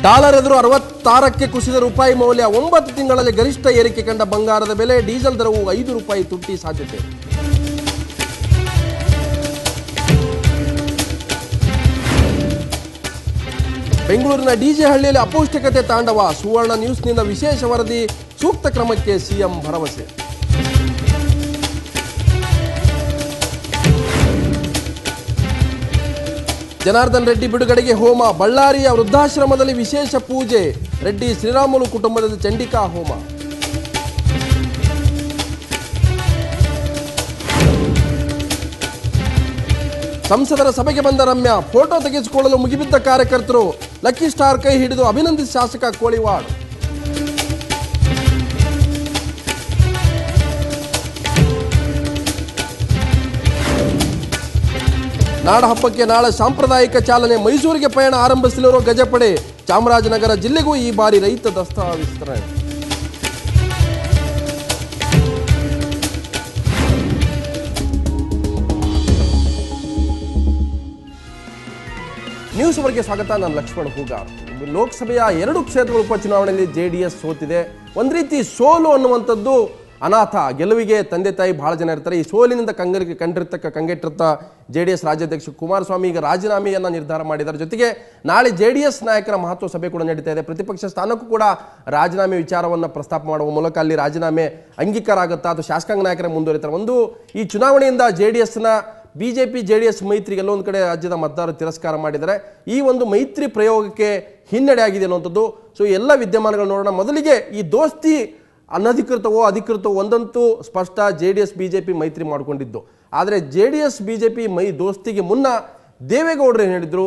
Dollar ಎದುರು 66ಕ್ಕೆ ಕುಸಿದ ರೂಪಾಯಿ ಮೌಲ್ಯ. 9 ತಿಂಗಳಲ್ಲಿ ಗರಿಷ್ಠ ಏರಿಕೆ ಕಂಡ ಬಂಗಾರದ ಬೆಲೆ. ಡೀಸೆಲ್ ದರವು ₹5 ತುಟ್ಟಿ ಸಾಧ್ಯತೆ. ಬೆಂಗಳೂರಿನ ಡಿಜೆ ಹಳ್ಳಿಯಲ್ಲಿ ಅಪೌಷ್ಟಿಕತೆ ತಾಂಡವ. ಸುವರ್ಣ ನ್ಯೂಸ್ನಿಂದ ವಿಶೇಷ ವರದಿ. ಸೂಕ್ತ ಕ್ರಮಕ್ಕೆ ಸಿಎಂ ಭರವಸೆ. ಜನಾರ್ದನ್ ರೆಡ್ಡಿ ಬಿಡುಗಡೆಗೆ ಹೋಮ. ಬಳ್ಳಾರಿಯ ವೃದ್ಧಾಶ್ರಮದಲ್ಲಿ ವಿಶೇಷ ಪೂಜೆ. ರೆಡ್ಡಿ ಶ್ರೀರಾಮುಲು ಕುಟುಂಬದ ಚಂಡಿಕಾ ಹೋಮ. ಸಂಸದರ ಸಭೆಗೆ ಬಂದ ರಮ್ಯಾ. ಫೋಟೋ ತೆಗೆಸಿಕೊಳ್ಳಲು ಮುಗಿಬಿದ್ದ ಕಾರ್ಯಕರ್ತರು. ಲಕ್ಕಿ ಸ್ಟಾರ್ ಕೈ ಹಿಡಿದು ಅಭಿನಂದಿಸಿ ಶಾಸಕ ಕೋಳಿವಾಡ್. ನಾಡ ಹಬ್ಬಕ್ಕೆ ನಾಳೆ ಸಾಂಪ್ರದಾಯಿಕ ಚಾಲನೆ. ಮೈಸೂರಿಗೆ ಪಯಣ ಆರಂಭಿಸಲಿರುವ ಗಜಪಡೆ. ಚಾಮರಾಜನಗರ ಜಿಲ್ಲೆಗೂ ಈ ಬಾರಿ ರೈತ ದಸ್ತಾ ವಿಸ್ತರಣೆ. ನ್ಯೂಸ್ ಅವರಿಗೆ ಸ್ವಾಗತ. ನಾನು ಲಕ್ಷ್ಮಣ್ ಹೂಗಾರ್. ಲೋಕಸಭೆಯ 2 ಕ್ಷೇತ್ರಗಳ ಉಪಚುನಾವಣೆಯಲ್ಲಿ ಜೆಡಿಎಸ್ ಸೋತಿದೆ. ಒಂದು ರೀತಿ ಸೋಲು ಅನ್ನುವಂಥದ್ದು ಅನಾಥ. ಗೆಲುವಿಗೆ ತಂದೆ ತಾಯಿ ಬಹಳ ಜನ ಇರ್ತಾರೆ. ಈ ಸೋಲಿನಿಂದ ಕಂಗೆಟ್ಟಿರ್ತ ಜೆಡಿಎಸ್ ರಾಜ್ಯಾಧ್ಯಕ್ಷ ಕುಮಾರಸ್ವಾಮಿ ಈಗ ರಾಜೀನಾಮೆಯನ್ನು ನಿರ್ಧಾರ ಮಾಡಿದ್ದಾರೆ. ಜೊತೆಗೆ ನಾಳೆ ಜೆಡಿಎಸ್ ನಾಯಕರ ಮಹತ್ವ ಸಭೆ ಕೂಡ ನಡೀತಾ ಇದೆ. ಪ್ರತಿಪಕ್ಷ ಸ್ಥಾನಕ್ಕೂ ಕೂಡ ರಾಜೀನಾಮೆ ವಿಚಾರವನ್ನು ಪ್ರಸ್ತಾಪ ಮಾಡುವ ಮೂಲಕ ಅಲ್ಲಿ ರಾಜೀನಾಮೆ ಅಂಗೀಕಾರ ಆಗುತ್ತಾ ಅಥವಾ ಶಾಸಕಾಂಗ ನಾಯಕರ ಮುಂದುವರಿತಾರೆ. ಒಂದು ಈ ಚುನಾವಣೆಯಿಂದ ಜೆಡಿಎಸ್ನ ಬಿಜೆಪಿ ಜೆಡಿಎಸ್ ಮೈತ್ರಿಗೆ ಎಲ್ಲೊಂದು ಕಡೆ ರಾಜ್ಯದ ಮತದಾರರು ತಿರಸ್ಕಾರ ಮಾಡಿದ್ದಾರೆ. ಈ ಒಂದು ಮೈತ್ರಿ ಪ್ರಯೋಗಕ್ಕೆ ಹಿನ್ನಡೆ ಆಗಿದೆ ಅನ್ನುವಂಥದ್ದು. ಸೊ ಎಲ್ಲ ವಿದ್ಯಮಾನಗಳು ನೋಡೋಣ. ಮೊದಲಿಗೆ ಈ ದೋಸ್ತಿ ಅನಧಿಕೃತವೋ ಅಧಿಕೃತವೋ ಒಂದಂತೂ ಸ್ಪಷ್ಟ, ಜೆಡಿಎಸ್ ಬಿಜೆಪಿ ಮೈತ್ರಿ ಮಾಡಿಕೊಂಡಿದ್ದು. ಆದರೆ ಜೆಡಿಎಸ್ ಬಿಜೆಪಿ ದೋಸ್ತಿಗೆ ಮುನ್ನ ದೇವೇಗೌಡರು ಏನು ಹೇಳಿದ್ರು,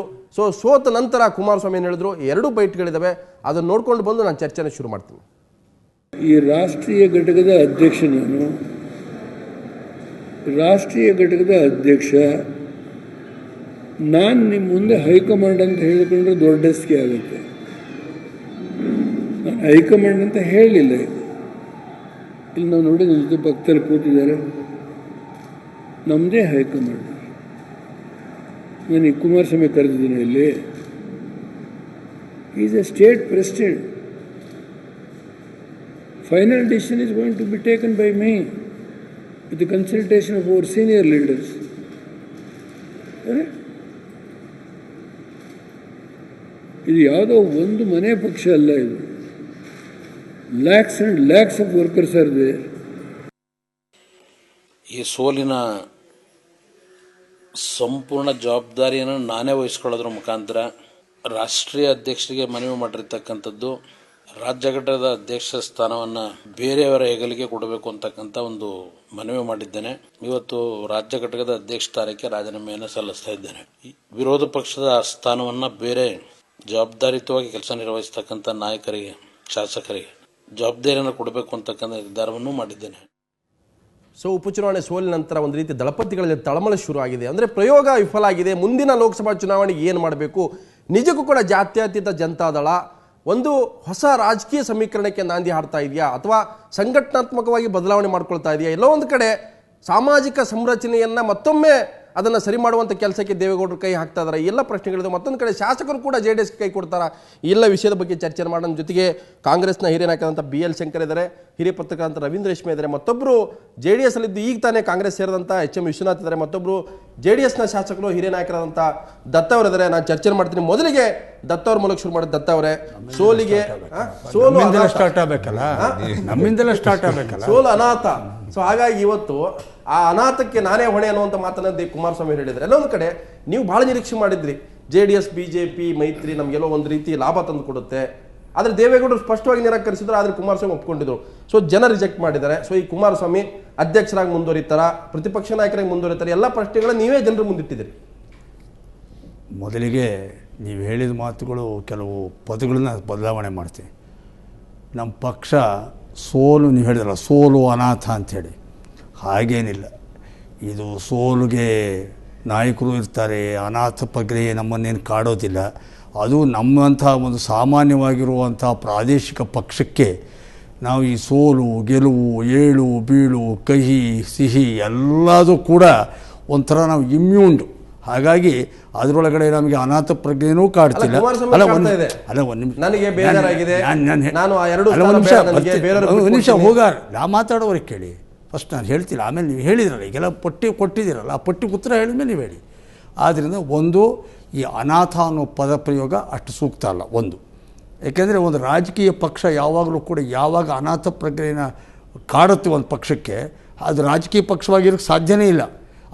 ಸೋತ ನಂತರ ಕುಮಾರಸ್ವಾಮಿ ಏನು ಹೇಳಿದ್ರು, 2 ಬೈಟ್ಗಳಿದ್ದಾವೆ. ಅದನ್ನು ನೋಡ್ಕೊಂಡು ಬಂದು ನಾನು ಚರ್ಚೆನ ಶುರು ಮಾಡ್ತೀನಿ. ಈ ರಾಷ್ಟ್ರೀಯ ಘಟಕದ ಅಧ್ಯಕ್ಷ, ರಾಷ್ಟ್ರೀಯ ಘಟಕದ ಅಧ್ಯಕ್ಷ ನಾನು ನಿಮ್ಮ ಮುಂದೆ ಹೈಕಮಾಂಡ್ ಅಂತ ಹೇಳಿಕೊಂಡ್ರೆ ದೊಡ್ಡಸ್ಕೆ ಆಗುತ್ತೆ. ನಾನು ಹೈಕಮಾಂಡ್ ಅಂತ ಹೇಳಲಿಲ್ಲ. ಇಲ್ಲಿ ನಾವು ನೋಡಿ ನಮ್ಮ ಜೊತೆ ಪಕ್ಕದಲ್ಲಿ ಕೂತಿದ್ದಾರೆ, ನಮ್ಮದೇ ಹೈಕಮಾಂಡ್. ನಾನು ಈ ಕುಮಾರಸ್ವಾಮಿ ಕರೆದಿದ್ದೀನಿ. ಇಲ್ಲಿ is a state president. Final decision is going to be taken by me with the consultation of our senior leaders. ಇದು ಯಾವುದೋ ಒಂದು ಮನೆ ಪಕ್ಷ ಅಲ್ಲ. ಇದು lakhs and lakhs of workers are there. ಈ ಸೋಲಿನ ಸಂಪೂರ್ಣ ಜವಾಬ್ದಾರಿಯನ್ನು ನಾನೇ ವಹಿಸ್ಕೊಳ್ಳೋದ್ರ ಮುಖಾಂತರ ರಾಷ್ಟ್ರೀಯ ಅಧ್ಯಕ್ಷರಿಗೆ ಮನವಿ ಮಾಡಿರ್ತಕ್ಕಂಥದ್ದು ರಾಜ್ಯ ಘಟಕದ ಅಧ್ಯಕ್ಷ ಸ್ಥಾನವನ್ನು ಬೇರೆಯವರ ಹೆಗಲಿಗೆ ಕೊಡಬೇಕು ಅಂತಕ್ಕಂಥ ಒಂದು ಮನವಿ ಮಾಡಿದ್ದೇನೆ. ಇವತ್ತು ರಾಜ್ಯ ಘಟಕದ ಅಧ್ಯಕ್ಷ ಸ್ಥಾನಕ್ಕೆ ರಾಜೀನಾಮೆಯನ್ನು ಸಲ್ಲಿಸ್ತಾ ಇದ್ದೇನೆ. ವಿರೋಧ ಪಕ್ಷದ ಸ್ಥಾನವನ್ನು ಬೇರೆ ಜವಾಬ್ದಾರಿಯುತವಾಗಿ ಕೆಲಸ ನಿರ್ವಹಿಸತಕ್ಕಂಥ ನಾಯಕರಿಗೆ, ಶಾಸಕರಿಗೆ ಜವಾಬ್ದಾರಿಯನ್ನು ಕೊಡಬೇಕು ಅಂತಕ್ಕಂಥ ನಿರ್ಧಾರವನ್ನು ಮಾಡಿದ್ದೇನೆ. ಉಪಚುನಾವಣೆ ಸೋಲಿನ ನಂತರ ಒಂದು ರೀತಿ ದಳಪತಿಗಳಲ್ಲಿ ತಳಮಳ ಶುರು ಆಗಿದೆ. ಅಂದರೆ ಪ್ರಯೋಗ ವಿಫಲ ಆಗಿದೆ. ಮುಂದಿನ ಲೋಕಸಭಾ ಚುನಾವಣೆಗೆ ಏನು ಮಾಡಬೇಕು? ನಿಜಕ್ಕೂ ಕೂಡ ಜಾತ್ಯತೀತ ಜನತಾದಳ ಒಂದು ಹೊಸ ರಾಜಕೀಯ ಸಮೀಕರಣಕ್ಕೆ ನಾಂದಿ ಹಾಡ್ತಾ ಇದೆಯಾ ಅಥವಾ ಸಂಘಟನಾತ್ಮಕವಾಗಿ ಬದಲಾವಣೆ ಮಾಡ್ಕೊಳ್ತಾ ಇದೆಯಾ? ಎಲ್ಲೋ ಒಂದು ಕಡೆ ಸಾಮಾಜಿಕ ಸಂರಚನೆಯನ್ನು ಮತ್ತೊಮ್ಮೆ ಅದನ್ನು ಸರಿ ಮಾಡುವಂಥ ಕೆಲಸಕ್ಕೆ ದೇವೇಗೌಡರು ಕೈ ಹಾಕ್ತಾ ಇದ್ದಾರೆ. ಎಲ್ಲ ಪ್ರಶ್ನೆಗಳಿದೆ. ಮತ್ತೊಂದು ಕಡೆ ಶಾಸಕರು ಕೂಡ ಜೆಡಿಎಸ್ಗೆ ಕೈ ಕೊಡ್ತಾರಾ? ಈ ಎಲ್ಲ ವಿಷಯದ ಬಗ್ಗೆ ಚರ್ಚೆ ಮಾಡೋಣ. ಜೊತೆಗೆ ಕಾಂಗ್ರೆಸ್ನ ಹಿರಿಯ ನಾಯಕರಂತ BL ಶಂಕರ್ ಇದ್ದಾರೆ, ಹಿರಿಯ ಪತ್ರಕರ್ತ ರವೀಂದ್ರ ರೇಷ್ಮೆ ಇದ್ದಾರೆ, ಮತ್ತೊಬ್ಬರು JDS ಅಲ್ಲಿದ್ದು ಈಗ ತಾನೇ ಕಾಂಗ್ರೆಸ್ ಸೇರಿದಂಥ HM ವಿಶ್ವನಾಥ್ ಇದ್ದಾರೆ, ಮತ್ತೊಬ್ಬರು JDSನ ಶಾಸಕರು ಹಿರಿಯ ನಾಯಕರಾದಂಥ ದತ್ತ ಅವರಿದ್ದಾರೆ. ನಾನು ಚರ್ಚೆ ಮಾಡ್ತೀನಿ. ಮೊದಲಿಗೆ ದತ್ತ ಅವ್ರ ಮೂಲಕ ಶುರು ಮಾಡಿ. ದತ್ತ ಅವರೇ, ಸೋಲು ಸ್ಟಾರ್ಟ್ ಆಗಬೇಕಲ್ಲ, ನಮ್ಮಿಂದಲೇ ಸ್ಟಾರ್ಟ್ ಆಗಬೇಕಲ್ಲ. ಸೋಲು ಅನಾಥ. ಹಾಗಾಗಿ ಇವತ್ತು ಆ ಅನಾಥಕ್ಕೆ ನಾನೇ ಹೊಣೆ ಅನ್ನುವಂಥ ಮಾತನ್ನ ಕುಮಾರಸ್ವಾಮಿ ಹೇಳಿದ್ದಾರೆ. ಎಲ್ಲೊಂದು ಕಡೆ ನೀವು ಬಹಳ ನಿರೀಕ್ಷೆ ಮಾಡಿದ್ರಿ, JDS BJP ಮೈತ್ರಿ ನಮಗೆಲ್ಲೋ ಒಂದು ರೀತಿ ಲಾಭ ತಂದು ಕೊಡುತ್ತೆ. ಆದರೆ ದೇವೇಗೌಡರು ಸ್ಪಷ್ಟವಾಗಿ ನಿರಾಕರಿಸಿದ್ರು, ಆದರೆ ಕುಮಾರಸ್ವಾಮಿ ಒಪ್ಕೊಂಡಿದ್ರು. ಜನ ರಿಜೆಕ್ಟ್ ಮಾಡಿದ್ದಾರೆ. ಈ ಕುಮಾರಸ್ವಾಮಿ ಅಧ್ಯಕ್ಷರಾಗಿ ಮುಂದುವರಿತಾರ, ಪ್ರತಿಪಕ್ಷ ನಾಯಕರಾಗಿ ಮುಂದುವರಿತಾರೆ? ಎಲ್ಲ ಪ್ರಶ್ನೆಗಳನ್ನ ನೀವೇ ಜನರು ಮುಂದಿಟ್ಟಿದ್ದೀರಿ. ಮೊದಲಿಗೆ ನೀವು ಹೇಳಿದ ಮಾತುಗಳು ಕೆಲವು ಪದಗಳನ್ನ ಬದಲಾವಣೆ ಮಾಡ್ತೀವಿ. ನಮ್ಮ ಪಕ್ಷ ಸೋಲು, ನೀವು ಹೇಳಿದ್ರಲ್ಲ ಸೋಲು ಅನಾಥ ಅಂಥೇಳಿ, ಹಾಗೇನಿಲ್ಲ. ಇದು ಸೋಲುಗೆ ನಾಯಕರು ಇರ್ತಾರೆ, ಅನಾಥ ಪ್ರಕ್ರಿಯೆ ನಮ್ಮನ್ನೇನು ಕಾಡೋದಿಲ್ಲ. ಅದು ನಮ್ಮಂಥ ಒಂದು ಸಾಮಾನ್ಯವಾಗಿರುವಂಥ ಪ್ರಾದೇಶಿಕ ಪಕ್ಷಕ್ಕೆ ನಾವು ಈ ಸೋಲು ಗೆಲುವು ಏಳು ಬೀಳು ಕಹಿ ಸಿಹಿ ಎಲ್ಲದೂ ಕೂಡ ಒಂಥರ ನಾವು ಇಮ್ಯೂನ್ಡ್, ಹಾಗಾಗಿ ಅದರೊಳಗಡೆ ನಮಗೆ ಅನಾಥ ಪ್ರಜ್ಞೆನೂ ಕಾಡ್ತಿಲ್ಲ. ಕುಮಾರಸ್ವಾಮಿ ಅಲ್ಲ ಕಾಡ್ತಾ ಇದೆ. ಒಂದು ನಿಮಿಷ, ನನಗೆ ಬೇಜಾರಾಗಿದೆ, ನಾನು ಆ ಎರಡು ಅಲ್ಲ ಒಂದು ನಿಮಿಷ, ಸ್ಥಾನ ಬೇಡ, ನನಗೆ ಬೇರೆಯವ್ರಿಗೆ ಒಂದು ನಿಮಿಷ ಬಿಟ್ಕೊಡ್ತೀನಿ. ಹೋಗಾರ ನಾ ಮಾತಾಡೋರಿಗೆ ಕೇಳಿ. ಫಸ್ಟ್ ನಾನು ಹೇಳ್ತಿಲ್ಲ, ಆಮೇಲೆ ನೀವು ಹೇಳಿದ್ರಲ್ಲ, ಈಗೆಲ್ಲ ಪಟ್ಟಿ ಕೊಟ್ಟಿದ್ದೀರಲ್ಲ, ಆ ಪಟ್ಟಿ ಉತ್ತರ ಹೇಳಿದ್ಮೇಲೆ ನೀವು ಹೇಳಿ. ಆದ್ದರಿಂದ ಒಂದು, ಈ ಅನಾಥ ಅನ್ನೋ ಪದ ಪ್ರಯೋಗ ಅಷ್ಟು ಸೂಕ್ತ ಅಲ್ಲ. ಒಂದು, ಏಕೆಂದರೆ ಒಂದು ರಾಜಕೀಯ ಪಕ್ಷ ಯಾವಾಗಲೂ ಕೂಡ ಯಾವಾಗ ಅನಾಥ ಪ್ರಜ್ಞೆಯನ್ನು ಕಾಡುತ್ತೆ ಒಂದು ಪಕ್ಷಕ್ಕೆ, ಅದು ರಾಜಕೀಯ ಪಕ್ಷವಾಗಿರೋಕ್ಕೆ ಸಾಧ್ಯನೇ ಇಲ್ಲ.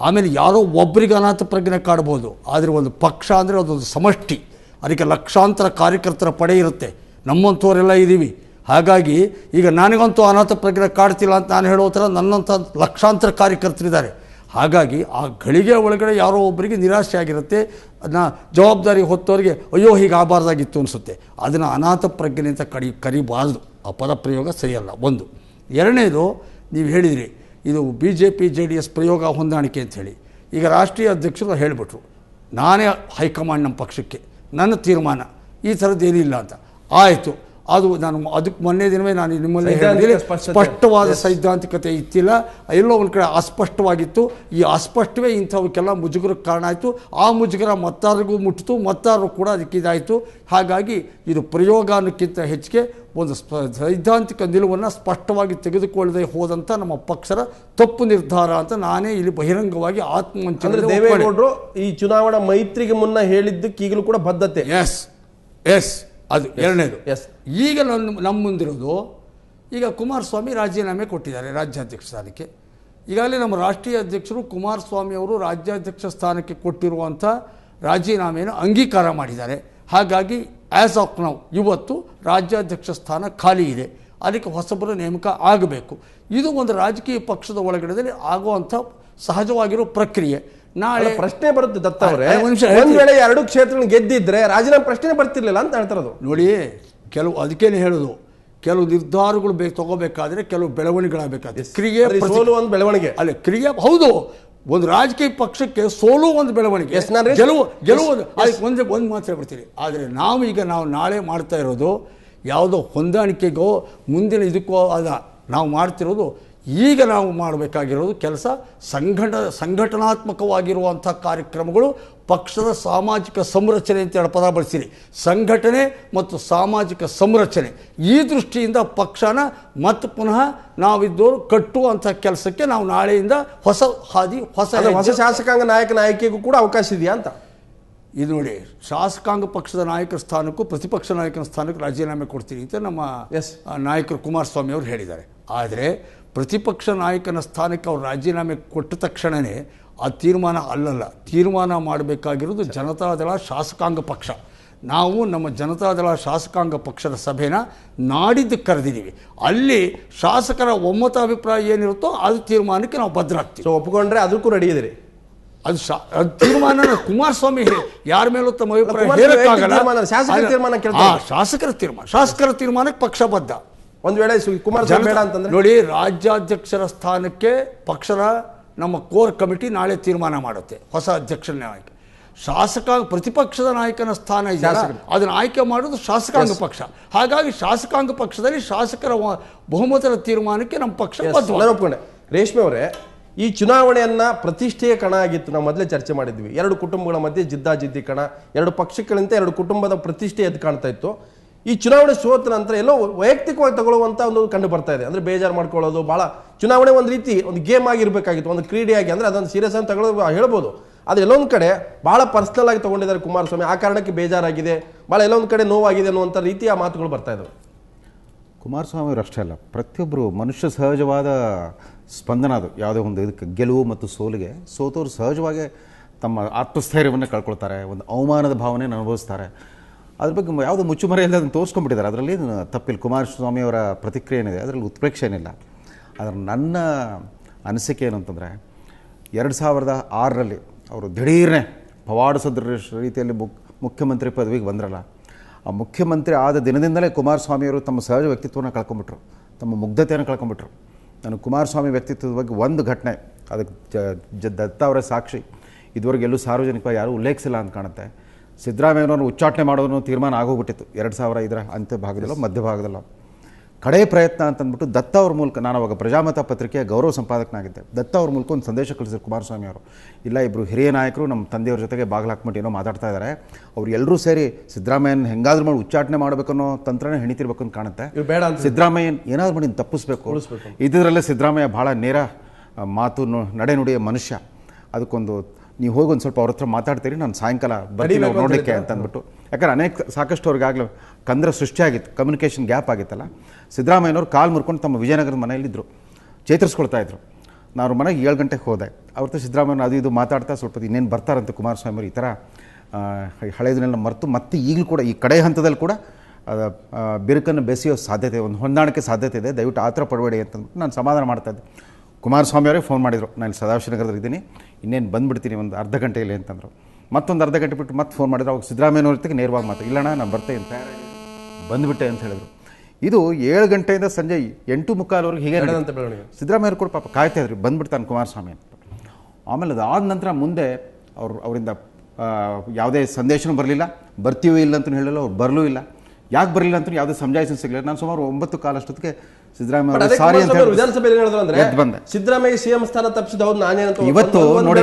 ಆಮೇಲೆ ಯಾರೋ ಒಬ್ಬರಿಗೆ ಅನಾಥ ಪ್ರಜ್ಞೆ ಕಾಡ್ಬೋದು, ಆದರೆ ಒಂದು ಪಕ್ಷ ಅಂದರೆ ಅದೊಂದು ಸಮಷ್ಟಿ, ಅದಕ್ಕೆ ಲಕ್ಷಾಂತರ ಕಾರ್ಯಕರ್ತರ ಪಡೆ ಇರುತ್ತೆ. ನಮ್ಮಂಥವರೆಲ್ಲ ಇದ್ದೀವಿ. ಹಾಗಾಗಿ ಈಗ ನನಗಂತೂ ಅನಾಥ ಪ್ರಜ್ಞೆ ಕಾಡ್ತಿಲ್ಲ ಅಂತ ನಾನು ಹೇಳೋ ಥರ ನನ್ನಂಥ ಲಕ್ಷಾಂತರ ಕಾರ್ಯಕರ್ತರಿದ್ದಾರೆ. ಹಾಗಾಗಿ ಆ ಗಳಿಗೆ ಒಳಗಡೆ ಯಾರೋ ಒಬ್ಬರಿಗೆ ನಿರಾಶೆ ಆಗಿರುತ್ತೆ, ಅದನ್ನ ಜವಾಬ್ದಾರಿ ಹೊತ್ತವರಿಗೆ ಅಯ್ಯೋ ಹೀಗೆ ಆಗಬಾರ್ದಾಗಿತ್ತು ಅನಿಸುತ್ತೆ. ಅದನ್ನು ಅನಾಥ ಪ್ರಜ್ಞೆ ಅಂತ ಕರಿಬಾರ್ದು. ಆ ಪದ ಪ್ರಯೋಗ ಸರಿಯಲ್ಲ. ಒಂದು. ಎರಡನೇದು, ನೀವು ಹೇಳಿದಿರಿ ಇದು BJP JDS ಪ್ರಯೋಗ ಹೊಂದಾಣಿಕೆ ಅಂಥೇಳಿ. ಈಗ ರಾಷ್ಟ್ರೀಯ ಅಧ್ಯಕ್ಷರು ಹೇಳಿಬಿಟ್ರು, ನಾನೇ ಹೈಕಮಾಂಡ್ ನಮ್ಮ ಪಕ್ಷಕ್ಕೆ, ನನ್ನ ತೀರ್ಮಾನ, ಈ ಥರದ್ದೇನಿಲ್ಲ ಅಂತ. ಆಯಿತು, ಅದು ನಾನು ಅದಕ್ಕೆ ಮೊನ್ನೆ ದಿನವೇ ನಾನು ನಿಮ್ಮಲ್ಲಿ ಹೇಳಿದ್ದೀನಿ, ಸ್ಪಷ್ಟವಾದ ಸೈದ್ಧಾಂತಿಕತೆ ಇತ್ತಿಲ್ಲ, ಎಲ್ಲೋ ಒಂದು ಕಡೆ ಅಸ್ಪಷ್ಟವಾಗಿತ್ತು. ಈ ಅಸ್ಪಷ್ಟವೇ ಇಂಥವಕ್ಕೆಲ್ಲ ಮುಜುಗರಕ್ಕೆ ಕಾರಣ ಆಯಿತು. ಆ ಮುಜುಗರ ಮತ್ತಾರಿಗೂ ಮುಟ್ಟಿತು, ಮತ್ತಾರು ಕೂಡ ಅದಕ್ಕೆ ಇದಾಯಿತು. ಹಾಗಾಗಿ ಇದು ಪ್ರಯೋಗ ಅನ್ನೋಕ್ಕಿಂತ ಹೆಚ್ಚಿಗೆ ಒಂದು ಸೈದ್ಧಾಂತಿಕ ನಿಲುವನ್ನು ಸ್ಪಷ್ಟವಾಗಿ ತೆಗೆದುಕೊಳ್ಳದೆ ಹೋದಂಥ ನಮ್ಮ ಪಕ್ಷದ ತಪ್ಪು ನಿರ್ಧಾರ ಅಂತ ನಾನೇ ಇಲ್ಲಿ ಬಹಿರಂಗವಾಗಿ ಆತ್ಮವಂಚನೆ. ದೇವೇಗೌಡರು ಈ ಚುನಾವಣಾ ಮೈತ್ರಿಗೆ ಮುನ್ನ ಹೇಳಿದ್ದಕ್ಕೆ ಈಗಲೂ ಕೂಡ ಬದ್ಧತೆ. ಎಸ್ ಅದು ಎರಡನೇದು. ಈಗ ನಮ್ಮ ಮುಂದಿರೋದು, ಈಗ ಕುಮಾರಸ್ವಾಮಿ ರಾಜೀನಾಮೆ ಕೊಟ್ಟಿದ್ದಾರೆ ರಾಜ್ಯಾಧ್ಯಕ್ಷ ಸ್ಥಾನಕ್ಕೆ. ಈಗಾಗಲೇ ನಮ್ಮ ರಾಷ್ಟ್ರೀಯ ಅಧ್ಯಕ್ಷರು ಕುಮಾರಸ್ವಾಮಿ ಅವರು ರಾಜ್ಯಾಧ್ಯಕ್ಷ ಸ್ಥಾನಕ್ಕೆ ಕೊಟ್ಟಿರುವಂಥ ರಾಜೀನಾಮೆಯನ್ನು ಅಂಗೀಕಾರ ಮಾಡಿದ್ದಾರೆ. ಹಾಗಾಗಿ ಆ್ಯಸ್ ಆಫ್ ನೌ ಇವತ್ತು ರಾಜ್ಯಾಧ್ಯಕ್ಷ ಸ್ಥಾನ ಖಾಲಿ ಇದೆ, ಅದಕ್ಕೆ ಹೊಸಬರ ನೇಮಕ ಆಗಬೇಕು. ಇದು ಒಂದು ರಾಜಕೀಯ ಪಕ್ಷದ ಒಳಗಡೆ ಆಗುವಂಥ ಸಹಜವಾಗಿರೋ ಪ್ರಕ್ರಿಯೆ. ನಾಳೆ ಪ್ರಶ್ನೆ ಬರುತ್ತೆ ದತ್ತ ಅವರೇ, ಒಂದ್ ವೇಳೆ ಎರಡು ಕ್ಷೇತ್ರಗಳನ್ನು ಗೆದ್ದಿದ್ರೆ ರಾಜೀನಾಮೆ ಪ್ರಶ್ನೆ ಬರ್ತಿರ್ಲಿಲ್ಲ ಅಂತ ಹೇಳ್ತಾರದು. ನೋಡಿ, ಕೆಲವು ಅದಕ್ಕೇನೆ ಹೇಳೋದು, ಕೆಲವು ನಿರ್ಧಾರಗಳು ತಗೋಬೇಕಾದ್ರೆ ಕೆಲವು ಬೆಳವಣಿಗೆಗಳಾಗಬೇಕಾದ್ರೆ ಕ್ರಿಯೆ ಸೋಲು ಒಂದು ಬೆಳವಣಿಗೆ ಅಲ್ಲ, ಕ್ರಿಯೆ ಹೌದು. ಒಂದು ರಾಜಕೀಯ ಪಕ್ಷಕ್ಕೆ ಸೋಲು ಒಂದು ಬೆಳವಣಿಗೆ, ಗೆಲುವು ಒಂದು ಮಾತ್ರ ಹೇಳ್ಬಿಡ್ತೀರಿ. ಆದರೆ ನಾವು ನಾಳೆ ಮಾಡ್ತಾ ಇರೋದು ಯಾವುದೋ ಹೊಂದಾಣಿಕೆಗೋ ಮುಂದಿನ ಇದಕ್ಕೋ ಅಲ್ಲ. ನಾವು ಮಾಡ್ತಿರೋದು, ಈಗ ನಾವು ಮಾಡಬೇಕಾಗಿರೋದು ಕೆಲಸ ಸಂಘಟನಾತ್ಮಕವಾಗಿರುವಂಥ ಕಾರ್ಯಕ್ರಮಗಳು, ಪಕ್ಷದ ಸಾಮಾಜಿಕ ಸಂರಚನೆ ಅಂತ ಹೇಳಿ ಪದ ಬಳಸಿರಿ. ಸಂಘಟನೆ ಮತ್ತು ಸಾಮಾಜಿಕ ಸಂರಚನೆ, ಈ ದೃಷ್ಟಿಯಿಂದ ಪಕ್ಷನ ಮತ್ತೆ ಪುನಃ ನಾವಿದ್ದವರು ಕಟ್ಟುವಂಥ ಕೆಲಸಕ್ಕೆ ನಾವು ನಾಳೆಯಿಂದ ಹೊಸ ಹಾದಿ, ಹೊಸ ಶಾಸಕಾಂಗ ನಾಯಕನ ಆಯ್ಕೆಗೂ ಕೂಡ ಅವಕಾಶ ಇದೆಯಾ ಅಂತ. ಇದು ನೋಡಿ, ಶಾಸಕಾಂಗ ಪಕ್ಷದ ನಾಯಕರ ಸ್ಥಾನಕ್ಕೂ ಪ್ರತಿಪಕ್ಷ ನಾಯಕನ ಸ್ಥಾನಕ್ಕೂ ರಾಜೀನಾಮೆ ಕೊಡ್ತೀನಿ ಅಂತ ನಮ್ಮ ನಾಯಕರು ಕುಮಾರಸ್ವಾಮಿ ಅವರು ಹೇಳಿದ್ದಾರೆ. ಆದರೆ ಪ್ರತಿಪಕ್ಷ ನಾಯಕನ ಸ್ಥಾನಕ್ಕೆ ಅವರು ರಾಜೀನಾಮೆ ಕೊಟ್ಟ ತಕ್ಷಣವೇ ಆ ತೀರ್ಮಾನ ಅಲ್ಲಲ್ಲ. ತೀರ್ಮಾನ ಮಾಡಬೇಕಾಗಿರೋದು ಜನತಾದಳ ಶಾಸಕಾಂಗ ಪಕ್ಷ. ನಾವು ನಮ್ಮ ಜನತಾದಳ ಶಾಸಕಾಂಗ ಪಕ್ಷದ ಸಭೆನ ನಾಡಿದ್ದು ಕರೆದಿದ್ದೀವಿ. ಅಲ್ಲಿ ಶಾಸಕರ ಒಮ್ಮತ ಅಭಿಪ್ರಾಯ ಏನಿರುತ್ತೋ ಅದು ತೀರ್ಮಾನಕ್ಕೆ ನಾವು ಬದ್ಧರಾಗ್ತೀವಿ. ಒಪ್ಪಿಕೊಂಡ್ರೆ ಅದಕ್ಕೂ ರೆಡಿ ಇದ್ದೀರಿ. ಅದು ತೀರ್ಮಾನ ಕುಮಾರಸ್ವಾಮಿ ಯಾರ ಮೇಲೂ ತಮ್ಮ ಅಭಿಪ್ರಾಯ ಹೇಳಕ್ಕಾಗಲ್ಲ. ಶಾಸಕರ ತೀರ್ಮಾನಕ್ಕೆ ಪಕ್ಷ ಬದ್ಧ. ಒಂದು ವೇಳೆ ಕುಮಾರಸ್ವಾಮಿ ಬೇಡ ಅಂತಂದ್ರೆ ನೋಡಿ, ರಾಜ್ಯಾಧ್ಯಕ್ಷರ ಸ್ಥಾನಕ್ಕೆ ಪಕ್ಷದ ನಮ್ಮ ಕೋರ್ ಕಮಿಟಿ ನಾಳೆ ತೀರ್ಮಾನ ಮಾಡುತ್ತೆ, ಹೊಸ ಅಧ್ಯಕ್ಷರ ನಾಯಕ. ಪ್ರತಿಪಕ್ಷದ ನಾಯಕನ ಸ್ಥಾನ ಇದೆಯಲ್ಲ, ಅದನ್ನು ಆಯ್ಕೆ ಮಾಡೋದು ಶಾಸಕಾಂಗ ಪಕ್ಷ. ಹಾಗಾಗಿ ಶಾಸಕಾಂಗ ಪಕ್ಷದಲ್ಲಿ ಶಾಸಕರ ಬಹುಮತದ ತೀರ್ಮಾನಕ್ಕೆ ನಮ್ಮ ಪಕ್ಷ ಒಪ್ಕೊಂಡೆ. ರೇಷ್ಮೆ ಅವರೇ, ಈ ಚುನಾವಣೆಯನ್ನ ಪ್ರತಿಷ್ಠೆಯ ಕಣ ಆಗಿತ್ತು. ನಾವು ಮೊದಲೇ ಚರ್ಚೆ ಮಾಡಿದ್ವಿ. ಎರಡು ಕುಟುಂಬಗಳ ಮಧ್ಯೆ ಜಿದ್ದಾಜಿದ್ದಿ ಕಣ, ಎರಡು ಪಕ್ಷಗಳಿಂದ ಎರಡು ಕುಟುಂಬದ ಪ್ರತಿಷ್ಠೆ ಎದ್ದು ಕಾಣ್ತಾ ಇತ್ತು. ಈ ಚುನಾವಣೆ ಸೋತ ನಂತರ ಎಲ್ಲೋ ವೈಯಕ್ತಿಕವಾಗಿ ತಗೊಳ್ಳುವಂತ ಒಂದು ಕಂಡು ಬರ್ತಾ ಇದೆ. ಅಂದ್ರೆ ಬೇಜಾರು ಮಾಡ್ಕೊಳ್ಳೋದು, ಬಹಳ ಚುನಾವಣೆ ಒಂದು ರೀತಿ ಒಂದು ಗೇಮ್ ಆಗಿರ್ಬೇಕಾಗಿತ್ತು, ಒಂದು ಕ್ರೀಡೆಯಾಗಿ, ಅಂದ್ರೆ ಅದನ್ನು ಸೀರಿಯಸ್ ಆಗಿ ತಗೊಳ್ಳೋದು ಹೇಳ್ಬೋದು. ಆದರೆ ಎಲ್ಲೊಂದು ಕಡೆ ಬಹಳ ಪರ್ಸನಲ್ ಆಗಿ ತಗೊಂಡಿದ್ದಾರೆ ಕುಮಾರಸ್ವಾಮಿ. ಆ ಕಾರಣಕ್ಕೆ ಬೇಜಾರಾಗಿದೆ, ಬಹಳ ಎಲ್ಲೊಂದು ಕಡೆ ನೋವಾಗಿದೆ ಅನ್ನುವಂಥ ರೀತಿಯ ಮಾತುಗಳು ಬರ್ತಾ ಇದ್ದಾವೆ. ಕುಮಾರಸ್ವಾಮಿ ಅವರು ಅಷ್ಟೇ ಅಲ್ಲ, ಪ್ರತಿಯೊಬ್ಬರು ಮನುಷ್ಯ ಸಹಜವಾದ ಸ್ಪಂದನ ಅದು. ಯಾವುದೇ ಒಂದು ಇದಕ್ಕೆ ಗೆಲುವು ಮತ್ತು ಸೋಲಿಗೆ ಸೋತವರು ಸಹಜವಾಗಿ ತಮ್ಮ ಆತ್ಮಸ್ಥೈರ್ಯವನ್ನು ಕಳ್ಕೊಳ್ತಾರೆ, ಒಂದು ಅವಮಾನದ ಭಾವನೆಯನ್ನು ಅನುಭವಿಸ್ತಾರೆ. ಅದ್ರ ಬಗ್ಗೆ ಯಾವುದೋ ಮುಚ್ಚುಮರೆ ಇಲ್ಲದೆ ಅದನ್ನು ತೋರಿಸ್ಕೊಂಡ್ಬಿಟ್ಟಿದ್ದಾರೆ. ಅದರಲ್ಲಿ ತಪ್ಪಿಲ್ಲ. ಕುಮಾರಸ್ವಾಮಿ ಅವರ ಪ್ರತಿಕ್ರಿಯೆ ಏನಿದೆ ಅದರಲ್ಲಿ ಉತ್ಪ್ರೇಕ್ಷೆ ಏನಿಲ್ಲ. ಆದರೆ ನನ್ನ ಅನಿಸಿಕೆ ಏನು ಅಂತಂದರೆ, 2006ರಲ್ಲಿ ಅವರು ದಿಢೀರ್ನೆ ಪವಾಡ ಸದೃಶ ರೀತಿಯಲ್ಲಿ ಮುಖ್ಯಮಂತ್ರಿ ಪದವಿಗೆ ಬಂದ್ರಲ್ಲ, ಆ ಮುಖ್ಯಮಂತ್ರಿ ಆದ ದಿನದಿಂದಲೇ ಕುಮಾರಸ್ವಾಮಿಯವರು ತಮ್ಮ ಸಹಜ ವ್ಯಕ್ತಿತ್ವವನ್ನು ಕಳ್ಕೊಂಬಿಟ್ರು, ತಮ್ಮ ಮುಗ್ಧತೆಯನ್ನು ಕಳ್ಕೊಂಬಿಟ್ರು. ನಾನು ಕುಮಾರಸ್ವಾಮಿ ವ್ಯಕ್ತಿತ್ವದ ಬಗ್ಗೆ ಒಂದು ಘಟನೆ, ಅದಕ್ಕೆ ದತ್ತ ಅವರ ಸಾಕ್ಷಿ, ಇದುವರೆಗೆ ಎಲ್ಲೂ ಸಾರ್ವಜನಿಕವಾಗಿ ಯಾರೂ ಉಲ್ಲೇಖಿಸಿಲ್ಲ ಅಂತ ಕಾಣುತ್ತೆ. ಸಿದ್ದರಾಮಯ್ಯನವ್ರನ್ನ ಉಚ್ಚಾಟನೆ ಮಾಡೋದನ್ನು ತೀರ್ಮಾನ ಆಗೋಗ್ಬಿಟ್ಟಿತ್ತು 2005 ಅಂತ್ಯ ಭಾಗದಲ್ಲೋ ಮಧ್ಯಭಾಗದಲ್ಲೋ. ಕಡೆ ಪ್ರಯತ್ನ ಅಂತಂದ್ಬಿಟ್ಟು ದತ್ತ ಅವ್ರ ಮೂಲಕ, ನಾನು ಅವಾಗ ಪ್ರಜಾಮತ ಪತ್ರಿಕೆಯ ಗೌರವ ಸಂಪಾದಕನಾಗಿದ್ದೆ, ದತ್ತ ಅವ್ರ ಮೂಲಕ ಒಂದು ಸಂದೇಶ ಕಳಿಸಿದ್ರು ಕುಮಾರಸ್ವಾಮಿ ಅವರು. ಇಲ್ಲ, ಇಬ್ಬರು ಹಿರಿಯ ನಾಯಕರು ನಮ್ಮ ತಂದೆಯವ್ರ ಜೊತೆಗೆ ಬಾಗಿಲು ಹಾಕ್ಬಿಟ್ಟು ಏನೋ ಮಾತಾಡ್ತಾ ಇದ್ದಾರೆ, ಅವ್ರು ಎಲ್ಲರೂ ಸೇರಿ ಸಿದ್ದರಾಮಯ್ಯನ ಹೆಂಗಾದ್ರೂ ಮಾಡಿ ಉಚ್ಚಾಟನೆ ಮಾಡಬೇಕನ್ನೋ ತಂತ್ರನೇ ಹೆಣಿತಿರ್ಬೇಕು ಅಂತ ಕಾಣುತ್ತೆ. ಸಿದ್ದರಾಮಯ್ಯನ ಏನಾದ್ರು ಮಾಡಿ ತಪ್ಪಿಸ್ಬೇಕು. ಇದರಲ್ಲೇ ಸಿದ್ದರಾಮಯ್ಯ ಭಾಳ ನೇರ ಮಾತು ನಡೆನುಡಿಯ ಮನುಷ್ಯ. ಅದಕ್ಕೊಂದು ನೀವು ಹೋಗಿ ಒಂದು ಸ್ವಲ್ಪ ಅವ್ರ ಹತ್ರ ಮಾತಾಡ್ತೀರಿ, ನಾನು ಸಾಯಂಕಾಲ ಬರ್ತೀನಿ ನೋಡಲಿಕ್ಕೆ ಅಂತಂದ್ಬಿಟ್ಟು. ಯಾಕಂದ್ರೆ ಸಾಕಷ್ಟು ಅವ್ರಿಗಾಗಲೂ ಕಂದ್ರ ಸೃಷ್ಟಿಯಾಗಿತ್ತು, ಕಮ್ಯುನಿಕೇಷನ್ ಗ್ಯಾಪ್ ಆಗಿತ್ತಲ್ಲ. ಸಿದ್ದರಾಮಯ್ಯನವ್ರು ಕಾಲು ಮುರ್ಕೊಂಡು ತಮ್ಮ ವಿಜಯನಗರದ ಮನೆಯಲ್ಲಿದ್ದರು, ಚೇತರಿಸ್ಕೊಳ್ತಾ ಇದ್ರು. ನಾನು ಮನೆಗೆ 7 ಗಂಟೆಗೆ ಹೋದೆ. ಅವ್ರದ್ದು ಸಿದ್ದರಾಮಯ್ಯನ ಅದು ಇದು ಮಾತಾಡ್ತಾ ಸ್ವಲ್ಪ ಇನ್ನೇನು ಬರ್ತಾರಂತೆ ಕುಮಾರಸ್ವಾಮಿ ಅವರು, ಈ ಥರ ಹಳೆಯದನ್ನೆಲ್ಲ ಮರೆತು ಮತ್ತೆ ಈಗಲೂ ಕೂಡ ಈ ಕಡೆ ಹಂತದಲ್ಲಿ ಕೂಡ ಬಿರುಕನ್ನು ಬೆಸೆಯೋ ಸಾಧ್ಯತೆ, ಒಂದು ಹೊಂದಾಣಿಕೆ ಸಾಧ್ಯತೆ ಇದೆ, ದಯವಿಟ್ಟು ಆ ಥರ ಪಡಬೇಡಿ ಅಂತಂದ್ಬಿಟ್ಟು ನಾನು ಸಮಾಧಾನ ಮಾಡ್ತಾಯಿದ್ದೆ. ಕುಮಾರಸ್ವಾಮಿ ಅವರೇ ಫೋನ್ ಮಾಡಿದರು, ನಾನು ಸದಾಶಿವನಗರದಲ್ಲಿ ಇದ್ದೀನಿ, ಇನ್ನೇನು ಬಂದುಬಿಡ್ತೀನಿ ಒಂದು ಅರ್ಧ ಗಂಟೆಯಲ್ಲಿ ಅಂತಂದರು. ಮತ್ತೊಂದು ಅರ್ಧ ಗಂಟೆ ಬಿಟ್ಟು ಮತ್ತೆ ಫೋನ್ ಮಾಡಿದ್ರು. ಅವಾಗ ಸಿದ್ದರಾಮಯ್ಯನವ್ರ ಜೊತೆಗೆ ನೇರವಾಗಿ ಮಾತು, ಇಲ್ಲಣ್ಣ ನಾನು ಬರ್ತೇನೆ, ಬಂದುಬಿಟ್ಟೆ ಅಂತ ಹೇಳಿದ್ರು. ಇದು 7 ಗಂಟೆಯಿಂದ ಸಂಜೆ 8:45 ಹೀಗೆ ಸಿದ್ದರಾಮಯ್ಯರು ಕೂಡ ಪಾಪ ಕಾಯ್ತಾ ಇದ್ರು, ಬಂದುಬಿಡ್ತಾನೆ ಕುಮಾರಸ್ವಾಮಿ ಅಂತ. ಆಮೇಲೆ ಅದಾದ ನಂತರ ಮುಂದೆ ಅವರಿಂದ ಯಾವುದೇ ಸಂದೇಶನೂ ಬರಲಿಲ್ಲ, ಬರ್ತೀವಿ ಇಲ್ಲ ಅಂತಲೂ ಹೇಳಲ್ಲ, ಅವ್ರು ಬರಲೂ ಇಲ್ಲ. ಯಾಕೆ ಬರಲಿಲ್ಲ ಅಂತ ಯಾವುದೇ ಸಮಜಾಯಿಸ ಸಿಗಲಿಲ್ಲ. ನಾನು ಸುಮಾರು 9 ಅಷ್ಟೊತ್ತಿಗೆ ಸಿದ್ದರಾಮಯ್ಯ ಸಾರಿ ಅಂತ ವಿಧಾನಸಭೆಯಲ್ಲಿ ಬಂದೆ, ಸಿದ್ದರಾಮಯ್ಯ ಸಿಎಂ ಸ್ಥಾನ ತಪ್ಪಿಸಿದ ಇವತ್ತು ನೋಡಿ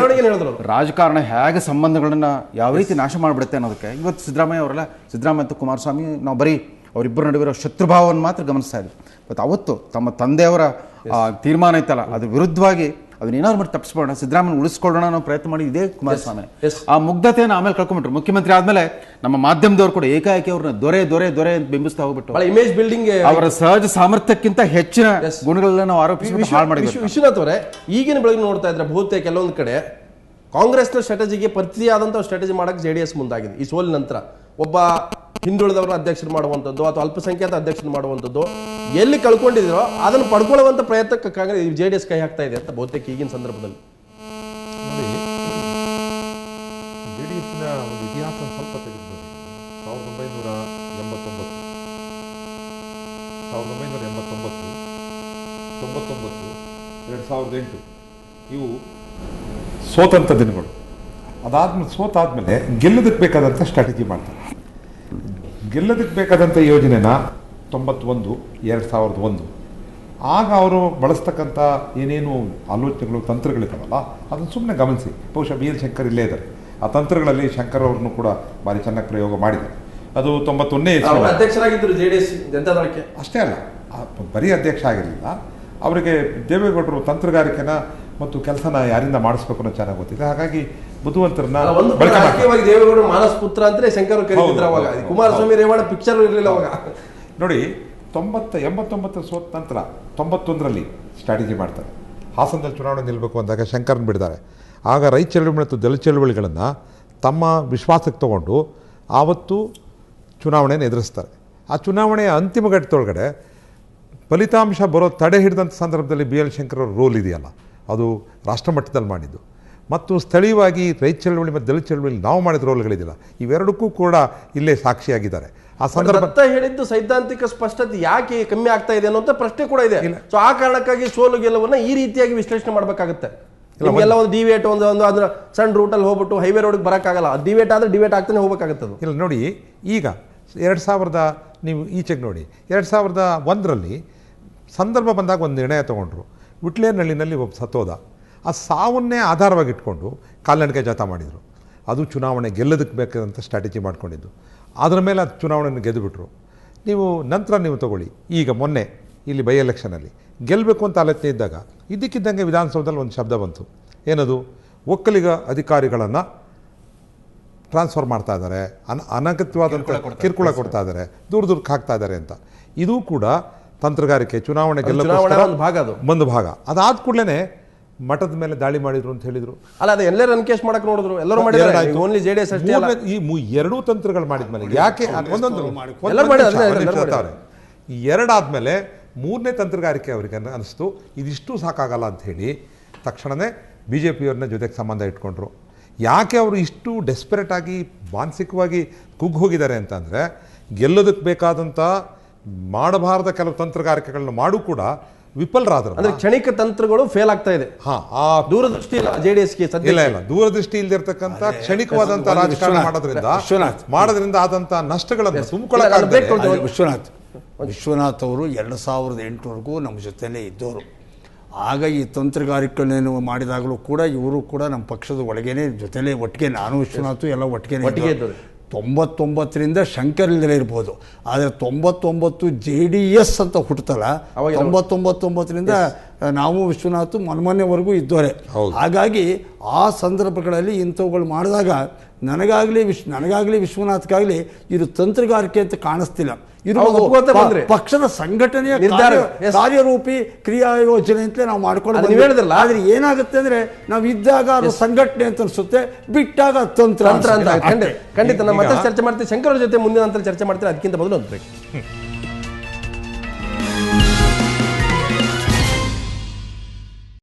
ರಾಜಕಾರಣ ಹೇಗೆ ಸಂಬಂಧಗಳನ್ನ ಯಾವ ರೀತಿ ನಾಶ ಮಾಡಿಬಿಡುತ್ತೆ ಅನ್ನೋದಕ್ಕೆ ಇವತ್ತು ಸಿದ್ದರಾಮಯ್ಯ ಅವರೆಲ್ಲ, ಸಿದ್ದರಾಮಯ್ಯ ಮತ್ತು ಕುಮಾರಸ್ವಾಮಿ ನಾವು ಬರೀ ಅವರಿಬ್ಬರ ನಡುವಿರೋ ಶತ್ರುಭಾವವನ್ನು ಮಾತ್ರ ಗಮನಿಸ್ತಾ ಇದ್ವಿ. ಮತ್ತು ಅವತ್ತು ತಮ್ಮ ತಂದೆಯವರ ತೀರ್ಮಾನ ಇತ್ತಲ್ಲ, ಅದ್ರ ವಿರುದ್ಧವಾಗಿ ಅದನ್ನೇನಾದ್ರು ಮಾಡಿ ತಪ್ಪಿಸ್ಬೋಣ, ಸಿದ್ದರಾಮಯ್ಯ ಉಳಿಸ್ಕೊಳ್ಳೋಣ ಅನ್ನೋ ಪ್ರಯತ್ನ ಮಾಡಿ ಇದೇ ಕುಮಾರಸ್ವಾಮಿ. ಆ ಮುಗ್ಧತೆಯನ್ನು ಆಮೇಲೆ ಕಳ್ಕೊಂಡ್ಬಿಟ್ರು. ಮುಖ್ಯಮಂತ್ರಿ ಆದ್ಮೇಲೆ ನಮ್ಮ ಮಾಧ್ಯಮದವ್ರು ಕೂಡ ಏಕಾಏಕಿ ಅವ್ರನ್ನ ದೊರೆ ದೊರೆ ದೊರೆ ಅಂತ ಬಿಂಬಿಸ್ತಾ ಹೋಗ್ಬಿಟ್ಟು ಇಮೇಜ್ ಬಿಲ್ಡಿಂಗ್ ಅವರ ಸಹಜ ಸಾಮರ್ಥ್ಯಕ್ಕಿಂತ ಹೆಚ್ಚಿನ ಗುಣಗಳನ್ನ ನಾವು ಆರೋಪಿಸಿ ಹಾಳು ಮಾಡಿದ್ವಿ. ವಿಶ್ವನಾಥ್ ಅವರೇ, ಈಗಿನ ಬೆಳಗ್ಗೆ ನೋಡ್ತಾ ಇದ್ರೆ ಬಹುತೇಕ ಕೆಲವೊಂದು ಕಡೆ ಕಾಂಗ್ರೆಸ್ನ ಸ್ಟ್ರಾಟಜಿಗೆ ಪ್ರತಿಯಾದಂತಹ ಸ್ಟ್ರಾಟಜಿ ಮಾಡಕ್ಕೆ JDS ಮುಂದಾಗಿದೆ. ಈ ಸೋಲಿನ ನಂತರ ಒಬ್ಬ ಹಿಂದುಳಿದವರನ್ನ ಅಧ್ಯಕ್ಷರು ಮಾಡುವಂಥದ್ದು ಅಥವಾ ಅಲ್ಪಸಂಖ್ಯಾತ ಅಧ್ಯಕ್ಷರು ಮಾಡುವಂಥದ್ದು ಎಲ್ಲಿ ಕಳ್ಕೊಂಡಿದ್ರೋ ಅದನ್ನು ಪಡ್ಕೊಳ್ಳುವಂಥ ಪ್ರಯತ್ನಕ್ಕೆ ಕಾಂಗ್ರೆಸ್ JDS ಕೈ ಹಾಕ್ತಾ ಇದೆ ಅಂತ ಬಹುತೇಕ ಈಗಿನ ಸಂದರ್ಭದಲ್ಲಿ. JDSನ ಒಂದು ಇತಿಹಾಸ ಸ್ವಲ್ಪ ತೆಗೆದುಕೊಳ್ಳಿ. 1989, 2008, ಇವು ಸೋತಂಥ ದಿನಗಳು. ಸೋತಾದ್ಮೇಲೆ ಗೆಲ್ಲೋದಕ್ಕೆ ಬೇಕಾದಂಥ ಸ್ಟ್ರಾಟಜಿ ಮಾಡ್ತಾರೆ. ಗೆಲ್ಲೋದಕ್ಕೆ ಬೇಕಾದಂಥ ಯೋಜನೆನ 91, 2001 ಆಗ ಅವರು ಬಳಸ್ತಕ್ಕಂಥ ಏನೇನು ಆಲೋಚನೆಗಳು, ತಂತ್ರಗಳಿದ್ದಾವಲ್ಲ ಅದನ್ನು ಸುಮ್ಮನೆ ಗಮನಿಸಿ. ಬಹುಶಃ BL ಶಂಕರ್ ಇಲ್ಲೇ ಇದ್ದಾರೆ. ಆ ತಂತ್ರಗಳಲ್ಲಿ ಶಂಕರ್ ಅವ್ರನ್ನು ಕೂಡ ಭಾರಿ ಚೆನ್ನಾಗಿ ಪ್ರಯೋಗ ಮಾಡಿದ್ದಾರೆ. ಅದು 91ನೇ ಅಧ್ಯಕ್ಷರಾಗಿದ್ದರು JDS ಜನತಾದಳಕ್ಕೆ. ಅಷ್ಟೇ ಅಲ್ಲ, ಬರೀ ಅಧ್ಯಕ್ಷ ಆಗಿರಲಿಲ್ಲ. ಅವರಿಗೆ ದೇವೇಗೌಡರು ತಂತ್ರಗಾರಿಕೆನ ಮತ್ತು ಕೆಲಸನ ಯಾರಿಂದ ಮಾಡಿಸ್ಬೇಕು ಅನ್ನೋ ಚೆನ್ನಾಗಿ ಗೊತ್ತಿದೆ. ಹಾಗಾಗಿ ಬುದ್ಧಿವಂತರನ್ನ ದೇವೇಗೌಡರು ಮಾನಸ್ ಪುತ್ರ ಅಂದ್ರೆ ಶಂಕರ್ ಕರೀತಿದ್ರು ಅವಾಗ. ಕುಮಾರಸ್ವಾಮಿ ರೇವಣ್ಣ ಪಿಕ್ಚರ್ ಇರಲಿಲ್ಲ ಅವಾಗ. ನೋಡಿ 89 ಸೋತ ನಂತರ 91ರಲ್ಲಿ ಸ್ಟ್ರಾಟಜಿ ಮಾಡ್ತಾರೆ. ಹಾಸನದಲ್ಲಿ ಚುನಾವಣೆ ನಿಲ್ಲಬೇಕು ಅಂದಾಗ ಶಂಕರ್ನ ಬಿಡ್ತಾರೆ. ಆಗ ರೈತ ಚಳವಳಿ ಮತ್ತು ದಲಿತ ಚಳವಳಿಗಳನ್ನು ತಮ್ಮ ವಿಶ್ವಾಸಕ್ಕೆ ತಗೊಂಡು ಆವತ್ತು ಚುನಾವಣೆಯನ್ನು ಎದುರಿಸ್ತಾರೆ. ಆ ಚುನಾವಣೆಯ ಅಂತಿಮ ಘಟ್ಟದೊಳಗಡೆ ಫಲಿತಾಂಶ ಬರೋ ತಡೆ ಹಿಡಿದಂಥ ಸಂದರ್ಭದಲ್ಲಿ BL ಶಂಕರ್ ಅವ್ರ ರೋಲ್ ಇದೆಯಲ್ಲ, ಅದು ರಾಷ್ಟ್ರ ಮಟ್ಟದಲ್ಲಿ ಮಾಡಿದ್ದು. ಮತ್ತು ಸ್ಥಳೀಯವಾಗಿ ರೈತ ಚಳವಳಿ ಮತ್ತು ದಲಿತ ಚಳವಳಿ ನಾವು ಮಾಡಿದ ರೋಲ್ಗಳಿದಿಲ್ಲ, ಇವೆರಡಕ್ಕೂ ಕೂಡ ಇಲ್ಲೇ ಸಾಕ್ಷಿಯಾಗಿದ್ದಾರೆ. ಆ ಸಂದರ್ಭ ಹೇಳಿದ್ದು ಸೈದ್ಧಾಂತಿಕ ಸ್ಪಷ್ಟತೆ ಯಾಕೆ ಕಮ್ಮಿ ಆಗ್ತಾ ಇದೆ ಅನ್ನೋ ಪ್ರಶ್ನೆ ಕೂಡ ಇದೆ. ಸೊ ಆ ಕಾರಣಕ್ಕಾಗಿ ಸೋಲು ಗೆಲುವನ್ನ ಈ ರೀತಿಯಾಗಿ ವಿಶ್ಲೇಷಣೆ ಮಾಡಬೇಕಾಗುತ್ತೆ. ಎಲ್ಲ ಒಂದು ಡಿವೇಟ್ ಒಂದು ಅದ್ರ ಸಣ್ಣ ರೂಟಲ್ಲಿ ಹೋಗ್ಬಿಟ್ಟು ಹೈವೇ ರೋಡ್ಗೆ ಬರೋಕ್ಕಾಗಲ್ಲ. ಡಿವೇಟ್ ಆದರೆ ಡಿವೇಟ್ ಆಗ್ತಾನೆ ಹೋಗ್ಬೇಕಾಗುತ್ತೆ. ಇಲ್ಲ ನೋಡಿ, ಈಗ 2000 ನೀವು ಈಚೆಗೆ ನೋಡಿ, 2001ರಲ್ಲಿ ಸಂದರ್ಭ ಬಂದಾಗ ಒಂದು ನಿರ್ಣಯ ತೊಗೊಂಡ್ರು. ವಿಟ್ಲೇನಹಳ್ಳಿನಲ್ಲಿ ಒಬ್ಬ ಸತ್ತೋದ. ಆ ಸಾವನ್ನೇ ಆಧಾರವಾಗಿಟ್ಕೊಂಡು ಕಾಲ್ನಡಿಗೆ ಜಾಥಾ ಮಾಡಿದರು. ಅದು ಚುನಾವಣೆ ಗೆಲ್ಲೋದಕ್ಕೆ ಬೇಕಾದಂಥ ಸ್ಟ್ರಾಟಜಿ ಮಾಡ್ಕೊಂಡಿದ್ದು. ಅದರ ಮೇಲೆ ಅದು ಚುನಾವಣೆಯನ್ನು ಗೆದ್ದುಬಿಟ್ರು. ನಂತರ ನೀವು ತಗೊಳ್ಳಿ, ಈಗ ಮೊನ್ನೆ ಇಲ್ಲಿ ಬೈ ಎಲೆಕ್ಷನಲ್ಲಿ ಗೆಲ್ಲಬೇಕು ಅಂತ ಆಲೋಚನೆ ಇದ್ದಾಗ ಇದ್ದಕ್ಕಿದ್ದಂಗೆ ವಿಧಾನಸೌಧದಲ್ಲಿ ಒಂದು ಶಬ್ದ ಬಂತು. ಏನದು? ಒಕ್ಕಲಿಗ ಅಧಿಕಾರಿಗಳನ್ನು ಟ್ರಾನ್ಸ್ಫರ್ ಮಾಡ್ತಾ ಇದ್ದಾರೆ, ಅನಗತ್ಯವಾದಂಥ ಕಿರುಕುಳ ಕೊಡ್ತಾ ಇದ್ದಾರೆ, ದೂರಕ್ಕೆ ಹಾಕ್ತಾ ಇದ್ದಾರೆ ಅಂತ. ಇದೂ ಕೂಡ ತಂತ್ರಗಾರಿಕೆ, ಚುನಾವಣೆ ಗೆಲ್ಲೋದು ಒಂದು ಭಾಗ. ಅದಾದ ಕೂಡಲೇ ಮಠದ ಮೇಲೆ ದಾಳಿ ಮಾಡಿದ್ರು ಅಂತ ಹೇಳಿದ್ರು. ಅಲ್ಲ, ಅದು ಎಲ್ಲರೂ ಅನ್ಕೇಶ್ ಮಾಡಕ್ಕೆ ನೋಡಿದ್ರು, ಎಲ್ಲರೂ ಮಾಡಿದ್ದಾರೆ. ಓನ್ಲಿ JDS ಅಷ್ಟೇ ಅಲ್ಲ, ಈ ಎರಡೂ ತಂತ್ರಗಳು ಮಾಡಿದ್ಮೇಲೆ ಯಾಕೆ ಒಂದೊಂದು ಎರಡಾದ್ಮೇಲೆ ಮೂರನೇ ತಂತ್ರಗಾರಿಕೆ ಅವರಿಗೆ ಅನಿಸ್ತು ಇದಿಷ್ಟು ಸಾಕಾಗಲ್ಲ ಅಂತ ಹೇಳಿ ತಕ್ಷಣವೇ BJPಯವ್ರನ್ನ ಜೊತೆಗೆ ಸಂಬಂಧ ಇಟ್ಕೊಂಡ್ರು. ಯಾಕೆ ಅವರು ಇಷ್ಟು ಡೆಸ್ಪರೇಟ್ ಆಗಿ ಮಾನಸಿಕವಾಗಿ ಕುಗ್ಗಿ ಹೋಗಿದ್ದಾರೆ ಅಂತಂದರೆ, ಗೆಲ್ಲೋದಕ್ಕೆ ಬೇಕಾದಂಥ ಮಾಡಬಾರದ ಕೆಲವು ತಂತ್ರಗಾರಿಕೆಗಳನ್ನ ಮಾಡು ಕೂಡ ವಿಫಲರಾದ್ರು. ಅಂದ್ರೆ ಕ್ಷಣಿಕ ತಂತ್ರಗಳು ಫೇಲ್ ಆಗ್ತಾ ಇದೆ. ಆ ದೂರದೃಷ್ಟಿ JDSಗೆ ಇಲ್ಲ ದೂರದೃಷ್ಟಿ ಇಲ್ದಿರ್ತಕ್ಕಂಥ ಕ್ಷಣಿಕವಾದಂಥ ರಾಜಕಾರಣ ಮಾಡೋದ್ರಿಂದ ಆದಂಥ ನಷ್ಟಗಳನ್ನು ತುಂಬಿಕೊಳ್ಳ ವಿಶ್ವನಾಥ್, ವಿಶ್ವನಾಥ್ ಅವರು 2008ವರೆಗೂ ನಮ್ಮ ಜೊತೆಲೇ ಇದ್ದವರು. ಆಗ ಈ ತಂತ್ರಗಾರಿಕೆಗಳನ್ನು ಮಾಡಿದಾಗಲೂ ಕೂಡ ಇವರು ಕೂಡ ನಮ್ಮ ಪಕ್ಷದ ಒಳಗೇನೆ ಜೊತೆಲೇ ಒಟ್ಟಿಗೆ, ನಾನು ವಿಶ್ವನಾಥ್ ಎಲ್ಲ ಒಟ್ಟಿಗೆ 99ರಿಂದ ಶಂಕರ್ ಇಲ್ಲದೆ ಇರ್ಬೋದು, ಆದರೆ 99 JDS ಅಂತ ಹುಟ್ಟುತ್ತಲ್ಲ, 99ರಿಂದ ನಾವು ವಿಶ್ವನಾಥ್ ಮೊನ್ನೆವರೆಗೂ ಇದ್ದವರೇ. ಹಾಗಾಗಿ ಆ ಸಂದರ್ಭಗಳಲ್ಲಿ ಇಂಥವುಗಳು ಮಾಡಿದಾಗ ನನಗಾಗಲಿ ವಿಶ್ವನಾಥ್ಗಾಗಲಿ ಇದು ತಂತ್ರಗಾರಿಕೆ ಅಂತ ಕಾಣಿಸ್ತಿಲ್ಲ. ಇದು ಪಕ್ಷದ ಸಂಘಟನೆಯ ಕಾರ್ಯರೂಪಿ ಕ್ರಿಯಾ ಯೋಜನೆ ಅಂತಲೇ ನಾವು ಮಾಡ್ಕೊಂಡು. ಆದ್ರೆ ಏನಾಗುತ್ತೆ ಅಂದ್ರೆ ನಾವು ಇದ್ದಾಗ ಅದು ಸಂಘಟನೆ ಅಂತ ಅನ್ಸುತ್ತೆ, ಬಿಟ್ಟಾಗ ತಂತ್ರ ಅಂತ. ಖಂಡಿತ ನಮ್ಮ ಮತ್ತೆ ಚರ್ಚೆ ಮಾಡ್ತೀವಿ. ಶಂಕರ್ ಅವ್ರ ಜೊತೆ ಮುಂದಿನ ಚರ್ಚೆ ಮಾಡ್ತೀವಿ. ಅದಕ್ಕಿಂತ ಮೊದಲು ಒಂದು ಬ್ರೇಕ್.